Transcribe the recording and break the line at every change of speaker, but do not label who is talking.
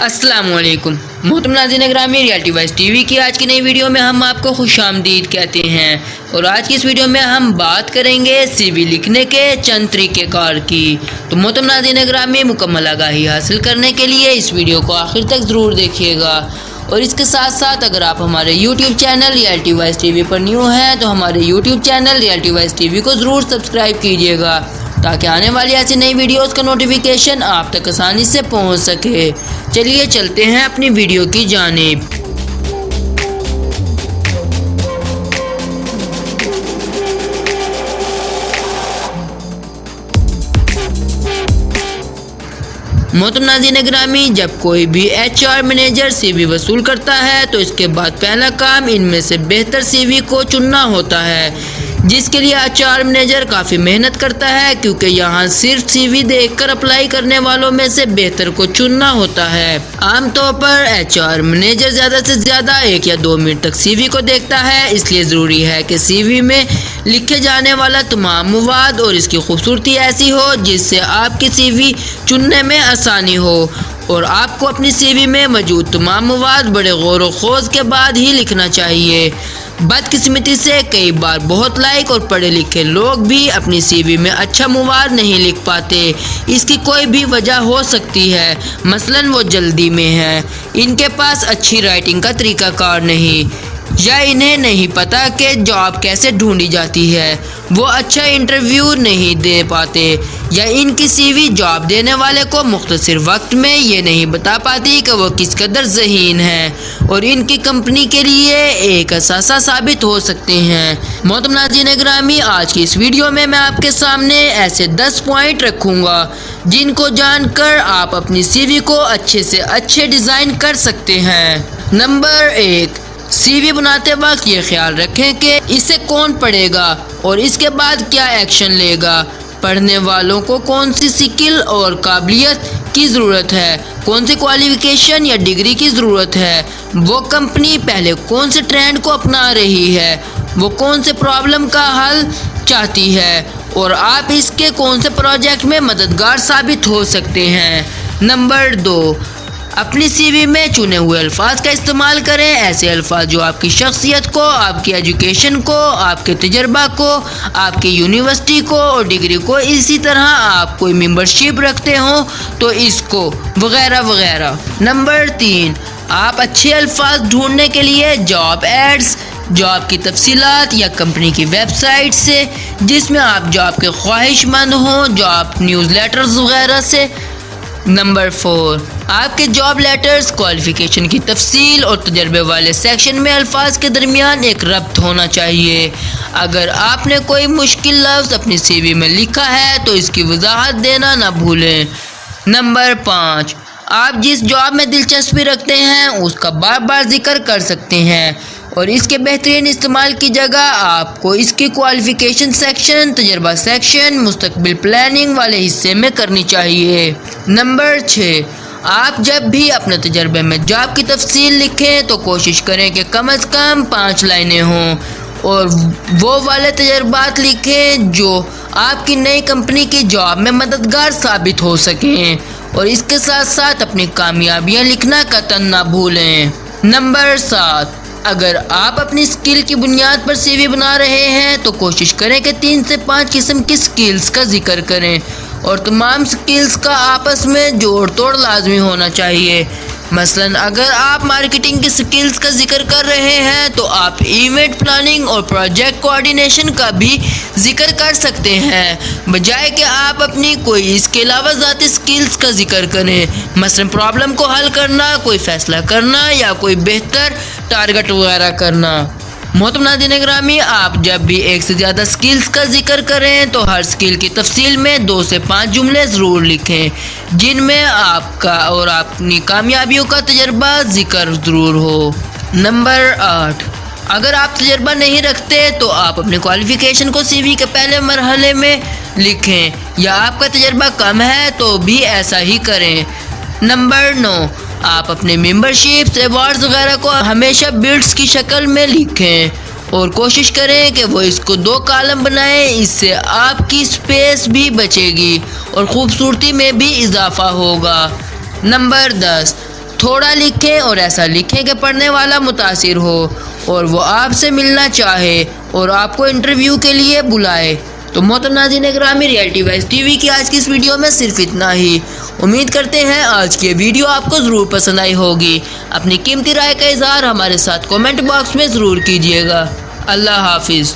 अस्सलाम वालेकुम मोहतरम नाज़रीन ग्रामी, रियलिटी वाइज टीवी की आज की नई वीडियो में हम आपको खुशामदीद कहते हैं। और आज की इस वीडियो में हम बात करेंगे सीवी लिखने के चंद तरीक़ेकार की। तो मोहतरम नाज़रीन ग्रामी, मुकम्मल आगाही हासिल करने के लिए इस वीडियो को आखिर तक ज़रूर देखिएगा। और इसके साथ साथ अगर आप हमारे YouTube channel reality wise TV पर न्यू हैं तो हमारे YouTube channel reality wise TV को ज़रूर सब्सक्राइब कीजिएगा, ताकि आने वाली ऐसी नई वीडियोस का नोटिफिकेशन आप तक आसानी से पहुंच सके। चलिए चलते हैं अपनी वीडियो की जानिब। मोहतरम नाज़रीन ग्रामी, जब कोई भी HR मैनेजर CV वसूल करता है तो इसके बाद पहला काम इनमें से बेहतर CV को चुनना होता है, जिसके लिए HR मैनेजर काफ़ी मेहनत करता है, क्योंकि यहाँ सिर्फ CV देखकर अप्लाई करने वालों में से बेहतर को चुनना होता है। आमतौर पर HR मैनेजर ज़्यादा से ज़्यादा 1 या 2 मिनट तक CV को देखता है, इसलिए ज़रूरी है कि CV में लिखे जाने वाला तमाम मवाद और इसकी खूबसूरती ऐसी हो जिससे आपकी CV चुनने में आसानी हो। और आपको अपनी CV में मौजूद तमाम मवाद बड़े गौर व खोज के बाद ही लिखना चाहिए। बदकिस्मती से कई बार बहुत लायक और पढ़े लिखे लोग भी अपनी CV में अच्छा मवाद नहीं लिख पाते। इसकी कोई भी वजह हो सकती है, मसलन वो जल्दी में है, इनके पास अच्छी राइटिंग का तरीक़ाकार नहीं, या इन्हें नहीं पता कि जॉब कैसे ढूंढी जाती है, वो अच्छा इंटरव्यू नहीं दे पाते, या इनकी CV जॉब देने वाले को मुख्तसर वक्त में ये नहीं बता पाती कि वो किस कदर ज़हीन है और इनकी कंपनी के लिए एक असासा साबित हो सकते हैं। मोहतरम नाज़रीन ग्रामी, आज की इस वीडियो में मैं आपके सामने ऐसे 10 पॉइंट रखूँगा जिनको जानकर आप अपनी CV को अच्छे से अच्छे डिज़ाइन कर सकते हैं। नंबर 1, CV बनाते वक्त ये ख्याल रखें कि इसे कौन पढ़ेगा और इसके बाद क्या एक्शन लेगा। पढ़ने वालों को कौन सी स्किल और काबिलियत की ज़रूरत है, कौन सी क्वालिफ़िकेशन या डिग्री की ज़रूरत है, वो कंपनी पहले कौन से ट्रेंड को अपना रही है, वो कौन से प्रॉब्लम का हल चाहती है, और आप इसके कौन से प्रोजेक्ट में मददगार साबित हो सकते हैं। नंबर 2, अपनी CV में चुने हुए अल्फाज का इस्तेमाल करें, ऐसे अल्फाज जो आपकी शख्सियत को, आपकी एजुकेशन को, आपके तजर्बा को, आपकी यूनिवर्सिटी को और डिग्री को, इसी तरह आप कोई मेंबरशिप रखते हो तो इसको, वगैरह वगैरह। नंबर 3, आप अच्छे अल्फाज ढूंढने के लिए जॉब एड्स, जॉब की तफसीलात या कंपनी की वेबसाइट से जिसमें आप जॉब के ख्वाहिशमंद हों, जॉब न्यूज़ लेटर्स वगैरह से। नंबर 4, आपके जॉब लेटर्स, क्वालिफ़िकेशन की तफसील और तजर्बे वाले सेक्शन में अल्फाज के दरमियान एक रब्त होना चाहिए। अगर आपने कोई मुश्किल लफ्ज़ अपनी CV में लिखा है तो इसकी वजाहत देना ना भूलें। नंबर 5, आप जिस जॉब में दिलचस्पी रखते हैं उसका बार बार जिक्र कर सकते हैं, और इसके बेहतरीन इस्तेमाल की जगह आपको इसकी क्वालिफ़िकेशन सेक्शन, तजर्बा सेक्शन, मुस्तकबिल प्लानिंग वाले हिस्से में करनी चाहिए। नंबर 6, आप जब भी अपने तजर्बे में जॉब की तफसील लिखें तो कोशिश करें कि कम अज़ कम 5 लाइनें हों, और वो वाले तजर्बात लिखें जो आपकी नई कंपनी की जॉब में मददगार साबित हो सकें, और इसके साथ साथ अपनी कामयाबियाँ लिखना कतई ना भूलें। नंबर 7, अगर आप अपनी स्किल की बुनियाद पर CV बना रहे हैं तो कोशिश करें कि 3 से 5 किस्म की स्किल्स का जिक्र करें, और तमाम स्किल्स का आपस में जोड़ तोड़ लाजमी होना चाहिए। मसलन अगर आप मार्केटिंग की स्किल्स का जिक्र कर रहे हैं तो आप इवेंट प्लानिंग और प्रोजेक्ट कोऑर्डिनेशन का भी जिक्र कर सकते हैं, बजाय कि आप अपनी कोई इसके अलावा ज़ाती स्किल्स का जिक्र करें, मसलन प्रॉब्लम को हल करना, कोई फ़ैसला करना या कोई बेहतर टारगेट वगैरह करना। मोहतरम नाज़रीन ग्रामी, आप जब भी 1 से ज़्यादा स्किल्स का जिक्र करें तो हर स्किल की तफसील में 2 से 5 जुमले ज़रूर लिखें, जिनमें आपका और अपनी कामयाबियों का तजर्बा जिक्र ज़रूर हो। नंबर 8, अगर आप तजर्बा नहीं रखते तो आप अपने क्वालिफ़िकेशन को CV के पहले मरहले में लिखें, या आपका तजर्बा कम है तो भी ऐसा ही करें। नंबर 9, आप अपने मेंबरशिप्स, अवार्ड्स वगैरह को हमेशा बिट्स की शक्ल में लिखें, और कोशिश करें कि वो इसको 2 कॉलम बनाएं, इससे आपकी स्पेस भी बचेगी और ख़ूबसूरती में भी इजाफा होगा। नंबर 10, تھوڑا لکھیں اور ایسا لکھیں کہ پڑھنے والا متاثر ہو اور وہ آپ سے ملنا چاہے اور آپ کو انٹرویو کے لیے بلائے۔ تو محترم ناظرین گرامی، ریئلٹی وائز ٹی وی کی آج کی اس ویڈیو میں صرف اتنا ہی۔ امید کرتے ہیں آج کی ویڈیو آپ کو ضرور پسند آئی ہوگی۔ اپنی قیمتی رائے کا اظہار ہمارے ساتھ کومنٹ باکس میں ضرور کیجیے گا۔ اللہ حافظ۔